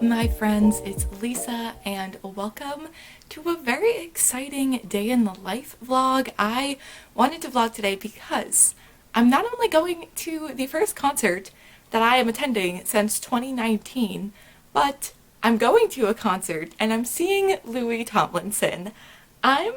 my friends, it's Lisa and welcome to a very exciting day in the life vlog. I wanted to vlog today because I'm not only going to the first concert that I am attending since 2019, but I'm going to a concert and I'm seeing Louis Tomlinson. I'm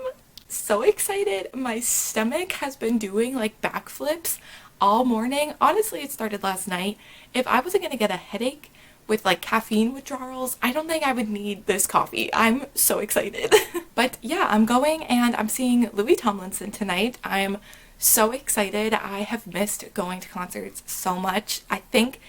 so excited. My stomach has been doing like backflips all morning. Honestly, it started last night. If I wasn't gonna get a headache with like caffeine withdrawals, I don't think I would need this coffee. I'm so excited. But yeah, I'm going and I'm seeing Louis Tomlinson tonight. I'm so excited. I have missed going to concerts so much. I think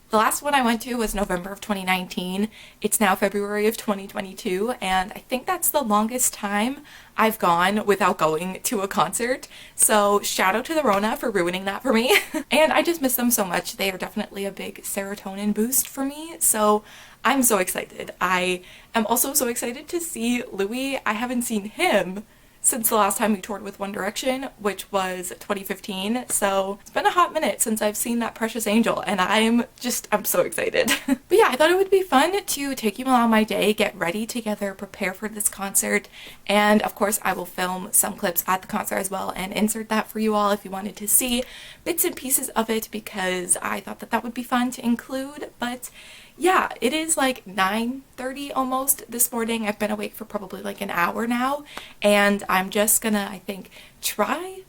the last one I went to was November of 2019. It's now February of 2022, and I think that's the longest time I've gone without going to a concert. So shout out to the Rona for ruining that for me. And I just miss them so much. They are definitely a big serotonin boost for me. So I'm so excited. I am also so excited to see Louis. I haven't seen him since the last time we toured with One Direction, which was 2015. So it's been a hot minute since I've seen that precious angel, and I'm so excited. But yeah, I thought it would be fun to take you along my day, get ready together, prepare for this concert, and of course I will film some clips at the concert as well and insert that for you all if you wanted to see bits and pieces of it, because I thought that that would be fun to include. But yeah, it is like 9:30 almost this morning. I've been awake for probably like an hour now, and I'm just gonna, I think, try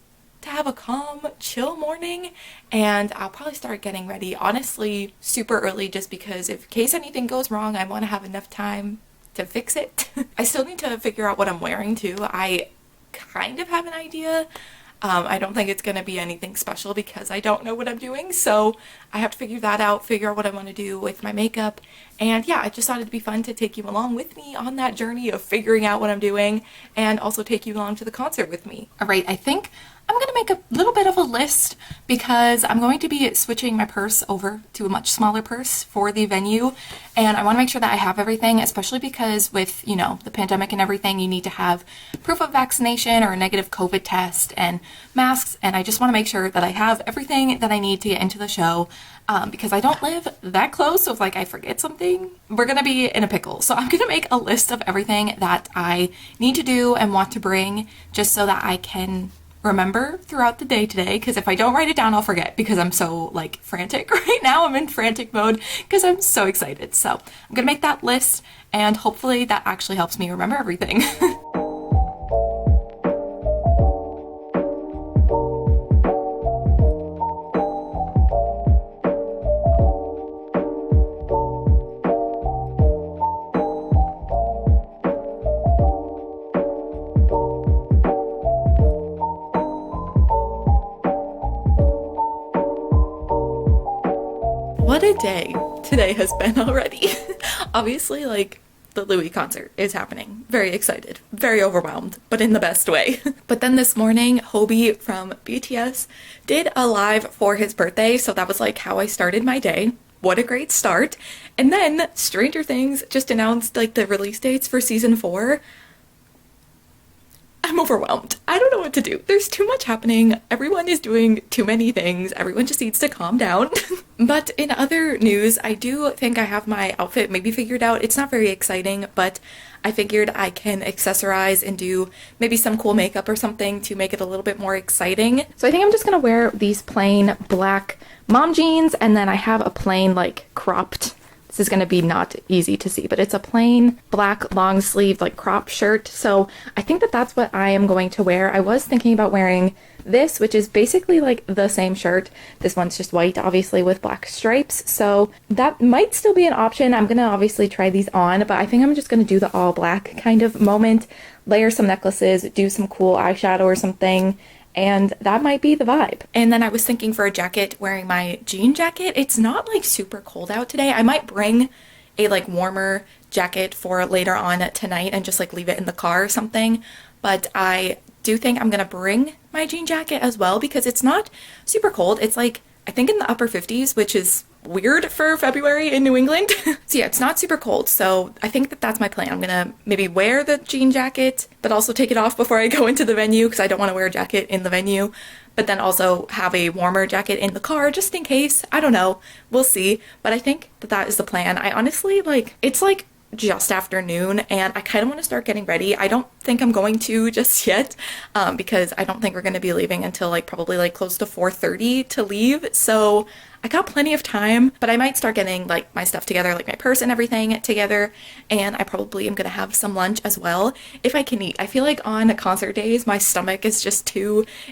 to have a calm, chill morning, and I'll probably start getting ready, honestly, super early, just because in case anything goes wrong, I want to have enough time to fix it. I still need to figure out what I'm wearing too. I kind of have an idea. I don't think it's going to be anything special because I don't know what I'm doing, so I have to figure that out, figure out what I want to do with my makeup. And yeah, I just thought it'd be fun to take you along with me on that journey of figuring out what I'm doing, and also take you along to the concert with me. Alright, I think I'm going to make a little bit of a list because I'm going to be switching my purse over to a much smaller purse for the venue, and I want to make sure that I have everything, especially because with, you know, the pandemic and everything, you need to have proof of vaccination or a negative COVID test and masks, and I just want to make sure that I have everything that I need to get into the show, because I don't live that close, so if like I forget something, we're going to be in a pickle. So I'm going to make a list of everything that I need to do and want to bring, just so that I can remember throughout the day today, because if I don't write it down, I'll forget because I'm so like frantic right now. I'm in frantic mode because I'm so excited. So I'm gonna make that list, and hopefully that actually helps me remember everything. What a day today has been already. Obviously, like, the Louis concert is happening. Very excited, very overwhelmed, but in the best way. But then this morning, Hobie from BTS did a live for his birthday, so that was like how I started my day. What a great start. And then Stranger Things just announced like the release dates for season 4. I'm overwhelmed. I don't know what to do. There's too much happening. Everyone is doing too many things. Everyone just needs to calm down. But in other news, I do think I have my outfit maybe figured out. It's not very exciting, but I figured I can accessorize and do maybe some cool makeup or something to make it a little bit more exciting. So I think I'm just gonna wear these plain black mom jeans, and then I have a plain like cropped, this is going to be not easy to see, but it's a plain black long sleeve like crop shirt. So I think that that's what I am going to wear. I was thinking about wearing this, which is basically like the same shirt. This one's just white, obviously, with black stripes. So that might still be an option. I'm going to obviously try these on, but I think I'm just going to do the all black kind of moment, layer some necklaces, do some cool eyeshadow or something, and that might be the vibe. And then I was thinking for a jacket, wearing my jean jacket. It's not like super cold out today. I might bring a like warmer jacket for later on tonight and just like leave it in the car or something. But I do think I'm gonna bring my jean jacket as well because it's not super cold. It's like, I think in the upper 50s, which is weird for February in New England. So yeah, it's not super cold, so I think that that's my plan. I'm gonna maybe wear the jean jacket, but also take it off before I go into the venue because I don't want to wear a jacket in the venue, but then also have a warmer jacket in the car just in case. I don't know. We'll see. But I think that that is the plan. I honestly, like, it's like just afternoon and I kind of want to start getting ready. I don't think I'm going to just yet because I don't think we're going to be leaving until like probably like close to 4:30 to leave. So I got plenty of time, but I might start getting like my stuff together, like my purse and everything together, and I probably am gonna have some lunch as well if I can eat. I feel like on concert days my stomach is just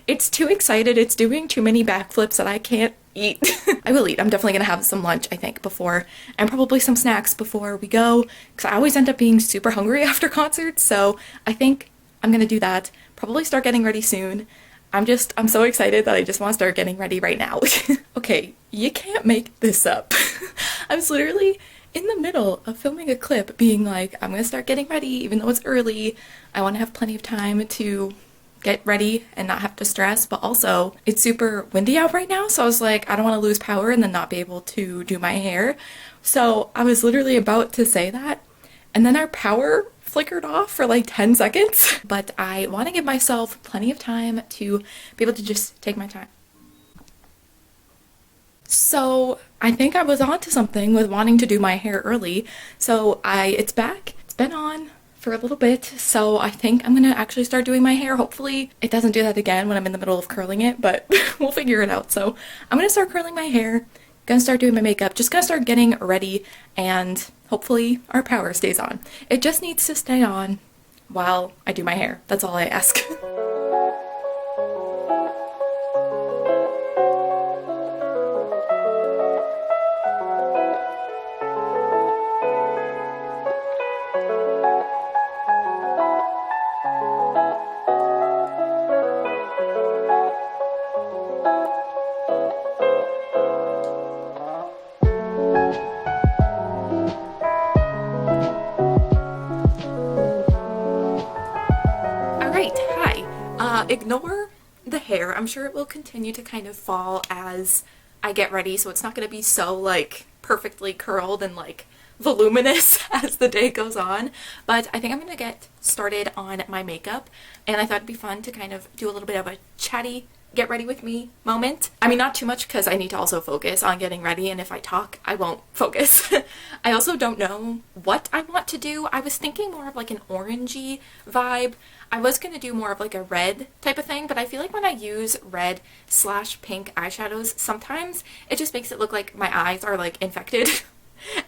it's too excited. It's doing too many backflips that I can't eat. I will eat. I'm definitely gonna have some lunch, I think, before, and probably some snacks before we go, because I always end up being super hungry after concerts, so I think I'm gonna do that. Probably start getting ready soon. I'm so excited that I just want to start getting ready right now. Okay, you can't make this up. I was literally in the middle of filming a clip being like, I'm gonna start getting ready even though it's early. I want to have plenty of time to get ready and not have to stress, but also it's super windy out right now, so I was like, I don't want to lose power and then not be able to do my hair. So I was literally about to say that, and then our power flickered off for like 10 seconds. But I want to give myself plenty of time to be able to just take my time. So I think I was onto something with wanting to do my hair early. So it's back. It's been on for a little bit. So I think I'm gonna actually start doing my hair. Hopefully it doesn't do that again when I'm in the middle of curling it, but we'll figure it out. So I'm gonna start curling my hair, gonna start doing my makeup, just gonna start getting ready, and hopefully our power stays on. It just needs to stay on while I do my hair. That's all I ask. Ignore the hair. I'm sure it will continue to kind of fall as I get ready, so it's not going to be so like perfectly curled and like voluminous as the day goes on, but I think I'm going to get started on my makeup, and I thought it'd be fun to kind of do a little bit of a chatty get ready with me moment. I mean, not too much because I need to also focus on getting ready, and if I talk, I won't focus. I also don't know what I want to do. I was thinking more of like an orangey vibe. I was going to do more of like a red type of thing, but I feel like when I use red / pink eyeshadows, sometimes it just makes it look like my eyes are like infected.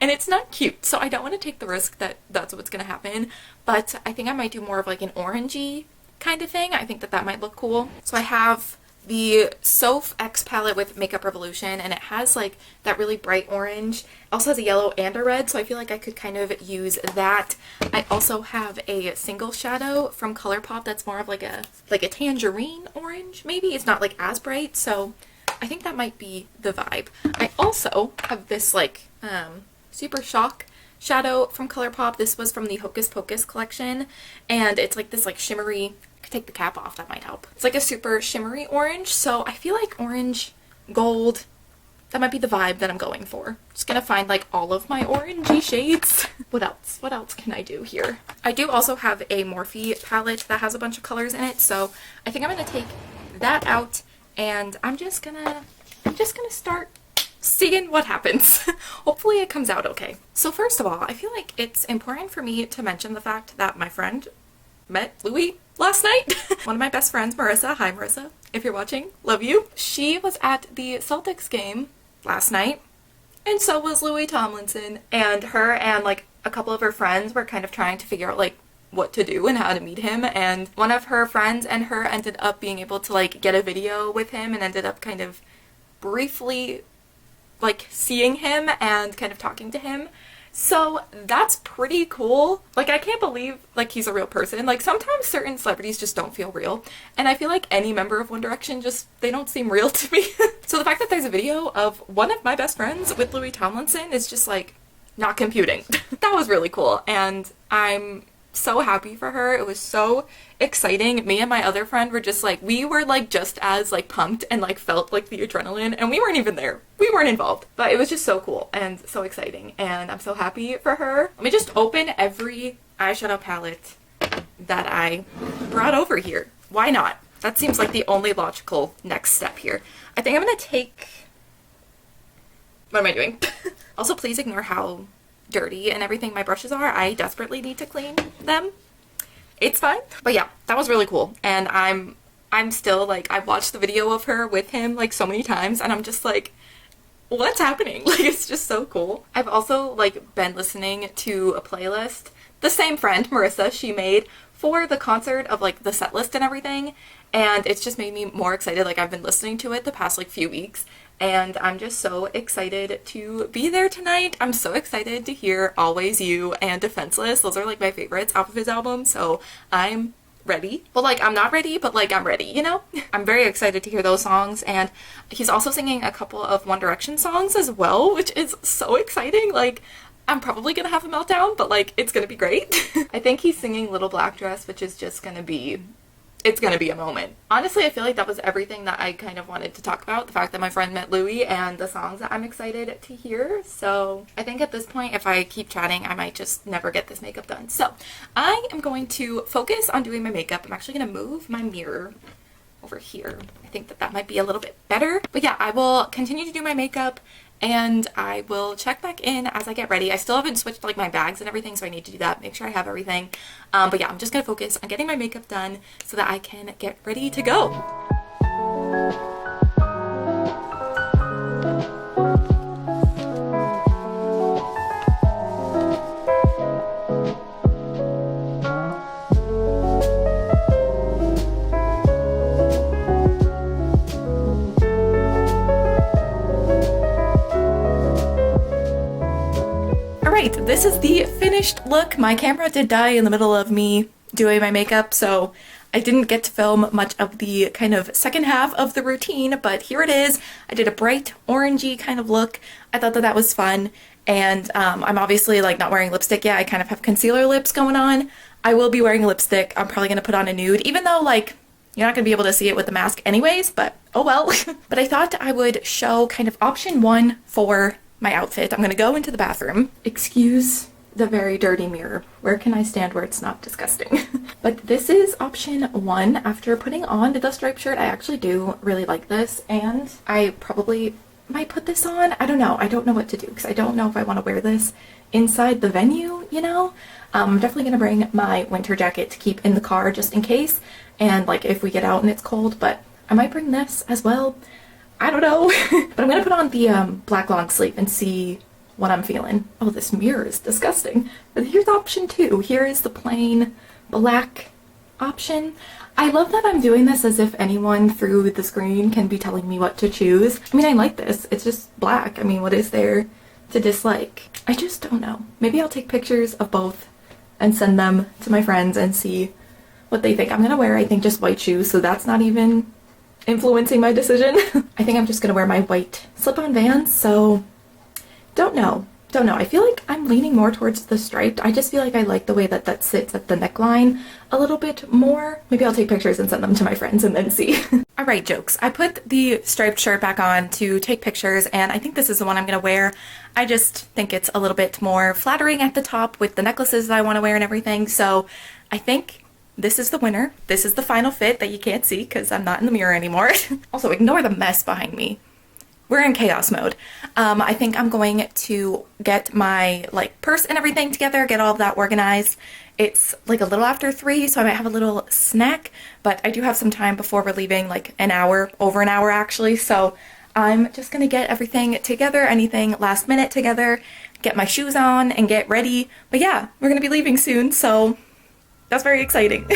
And it's not cute, so I don't want to take the risk that that's what's going to happen, but I think I might do more of like an orangey kind of thing. I think that that might look cool. So I have the Soph X palette with Makeup Revolution, and it has like that really bright orange. It also has a yellow and a red, so I feel like I could kind of use that. I also have a single shadow from ColourPop that's more of like a tangerine orange, maybe. It's not like as bright, so I think that might be the vibe. I also have this like Super Shock shadow from ColourPop. This was from the Hocus Pocus collection, and it's like this like shimmery, I could take the cap off, that might help. It's like a super shimmery orange, so I feel like orange, gold, that might be the vibe that I'm going for. Just gonna find like all of my orangey shades. What else? What else can I do here? I do also have a Morphe palette that has a bunch of colors in it, so I think I'm gonna take that out, and I'm just gonna start seeing what happens. Hopefully it comes out okay. So first of all, I feel like it's important for me to mention the fact that my friend met Louis last night. One of my best friends, Marissa, hi Marissa, if you're watching, love you. She was at the Celtics game last night, and so was Louis Tomlinson, and her and like a couple of her friends were kind of trying to figure out like what to do and how to meet him, and one of her friends and her ended up being able to like get a video with him and ended up kind of briefly like seeing him and kind of talking to him. So that's pretty cool. Like, I can't believe like he's a real person. Like, sometimes certain celebrities just don't feel real, and I feel like any member of One Direction just, they don't seem real to me. So the fact that there's a video of one of my best friends with Louis Tomlinson is just like not computing. That was really cool, and I'm so happy for her. It was so exciting. Me and my other friend were just like, we were like just as like pumped and like felt like the adrenaline, and we weren't even there. We weren't involved. But it was just so cool and so exciting, and I'm so happy for her. Let me just open every eyeshadow palette that I brought over here. Why not? That seems like the only logical next step here. I think I'm gonna take... What am I doing? Also, please ignore how dirty and everything my brushes are. I desperately need to clean them. It's fine. But yeah, that was really cool. And I'm still like, I've watched the video of her with him like so many times, and I'm just like, what's happening? Like, it's just so cool. I've also like been listening to a playlist the same friend, Marissa, she made for the concert of like the set list and everything, and it's just made me more excited. Like, I've been listening to it the past like few weeks, and I'm just so excited to be there tonight. I'm so excited to hear Always You and Defenseless. Those are like my favorites off of his album, so I'm ready. Well, like, I'm not ready, but like, I'm ready, you know? I'm very excited to hear those songs, and he's also singing a couple of One Direction songs as well, which is so exciting. Like, I'm probably gonna have a meltdown, but like, it's gonna be great. I think he's singing Little Black Dress, which is just gonna be, it's gonna be a moment. Honestly, I feel like that was everything that I kind of wanted to talk about. The fact that my friend met Louis and the songs that I'm excited to hear. So I think at this point, if I keep chatting, I might just never get this makeup done. So I am going to focus on doing my makeup. I'm actually gonna move my mirror over here. I think that that might be a little bit better. But yeah, I will continue to do my makeup, and I will check back in as I get ready. I still haven't switched like my bags and everything, so I need to do that, make sure I have everything. But yeah, I'm just gonna focus on getting my makeup done so that I can get ready to go. This is the finished look. My camera did die in the middle of me doing my makeup, so I didn't get to film much of the kind of second half of the routine, but here it is. I did a bright orangey kind of look. I thought that that was fun, and I'm obviously like not wearing lipstick yet. I kind of have concealer lips going on. I will be wearing lipstick. I'm probably gonna put on a nude, even though like you're not gonna be able to see it with the mask anyways, but oh well. But I thought I would show kind of option one for my outfit. I'm gonna go into the bathroom. Excuse the very dirty mirror. Where can I stand where it's not disgusting? But this is option one. After putting on the striped shirt, I actually do really like this, and I probably might put this on. I don't know. I don't know what to do because I don't know if I want to wear this inside the venue, you know? I'm definitely gonna bring my winter jacket to keep in the car just in case, and like if we get out and it's cold, but I might bring this as well. I don't know. But I'm gonna put on the black long sleeve and see what I'm feeling. Oh, this mirror is disgusting. But here's option two. Here is the plain black option. I love that I'm doing this as if anyone through the screen can be telling me what to choose. I mean, I like this. It's just black. I mean, what is there to dislike? I just don't know. Maybe I'll take pictures of both and send them to my friends and see what they think. I'm gonna wear, I think, just white shoes, so that's not even influencing my decision. I think I'm just gonna wear my white slip-on Vans, so don't know. I feel like I'm leaning more towards the striped. I just feel like I like the way that that sits at the neckline a little bit more. Maybe I'll take pictures and send them to my friends and then see. All right, jokes. I put the striped shirt back on to take pictures, and I think this is the one I'm gonna wear. I just think it's a little bit more flattering at the top with the necklaces that I want to wear and everything, so I think this is the winner. This is the final fit that you can't see because I'm not in the mirror anymore. Also, ignore the mess behind me. We're in chaos mode. I think I'm going to get my like purse and everything together, get all of that organized. It's like a little after 3, so I might have a little snack, but I do have some time before we're leaving, like an hour, over an hour actually, so I'm just gonna get everything together, anything last minute together, get my shoes on and get ready. But yeah, we're gonna be leaving soon, so that's very exciting.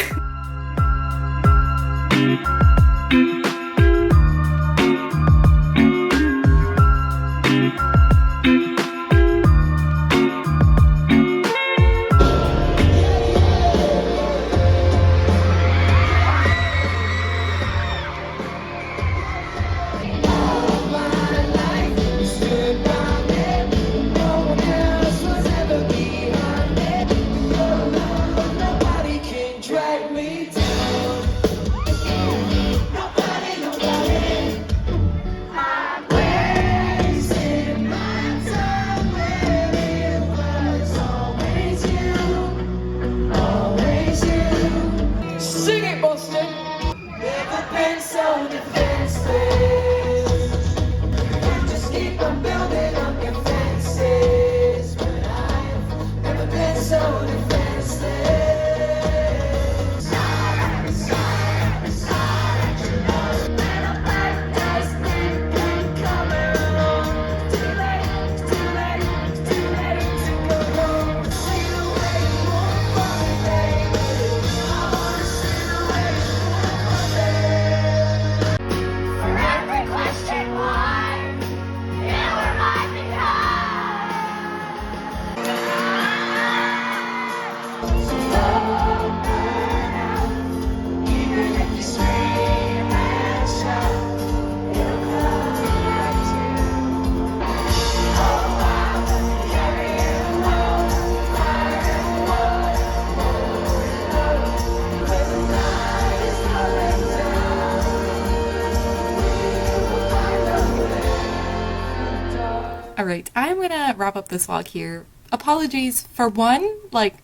Alright, I'm gonna wrap up this vlog here. Apologies for one, like,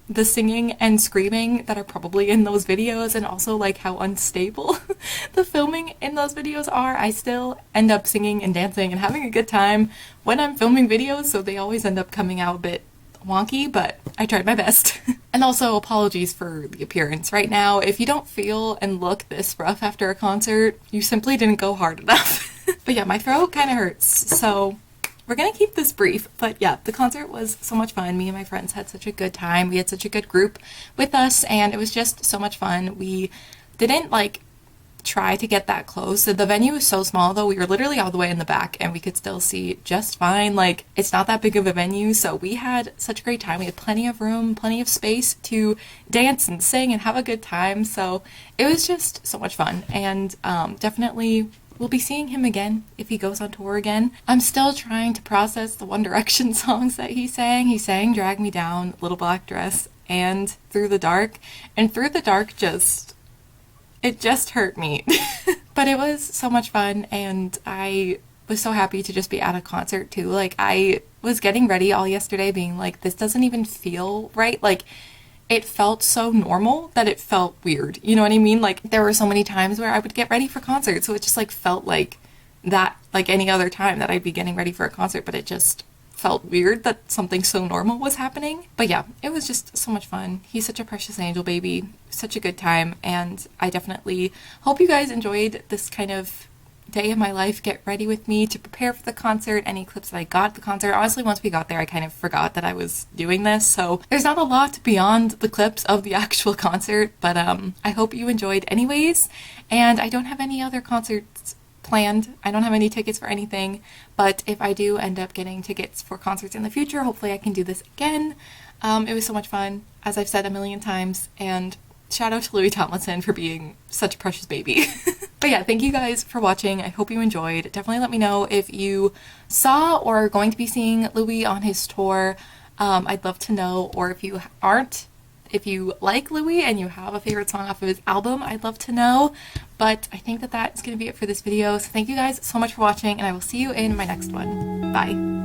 the singing and screaming that are probably in those videos, and also like how unstable the filming in those videos are. I still end up singing and dancing and having a good time when I'm filming videos, so they always end up coming out a bit wonky, but I tried my best. And also apologies for the appearance right now. If you don't feel and look this rough after a concert, you simply didn't go hard enough. But yeah, my throat kind of hurts, so we're gonna keep this brief. But yeah, the concert was so much fun. Me and my friends had such a good time. We had such a good group with us, and it was just so much fun. We didn't like try to get that close. The venue was so small though. We were literally all the way in the back and we could still see just fine. Like, it's not that big of a venue, so we had such a great time. We had plenty of room, plenty of space to dance and sing and have a good time. So it was just so much fun, and definitely we'll be seeing him again if he goes on tour again. I'm still trying to process the One Direction songs that he sang. He sang Drag Me Down, Little Black Dress, and Through the Dark. And Through the Dark it just hurt me. But it was so much fun, and I was so happy to just be at a concert too. Like, I was getting ready all yesterday being like, this doesn't even feel right. Like, it felt so normal that it felt weird. You know what I mean? Like, there were so many times where I would get ready for concerts, so it just like felt like that, like any other time that I'd be getting ready for a concert, but it just felt weird that something so normal was happening. But yeah, it was just so much fun. He's such a precious angel baby, such a good time, and I definitely hope you guys enjoyed this kind of day in my life. Get ready with me to prepare for the concert, any clips that I got at the concert. Honestly, once we got there, I kind of forgot that I was doing this, so there's not a lot beyond the clips of the actual concert, but I hope you enjoyed anyways. And I don't have any other concerts planned. I don't have any tickets for anything, but if I do end up getting tickets for concerts in the future, hopefully I can do this again. It was so much fun, as I've said a million times, and shout out to Louis Tomlinson for being such a precious baby. But yeah, thank you guys for watching. I hope you enjoyed. Definitely let me know if you saw or are going to be seeing Louis on his tour. I'd love to know, or if you aren't, if you like Louis and you have a favorite song off of his album, I'd love to know. But I think that is going to be it for this video. So thank you guys so much for watching, and I will see you in my next one. Bye.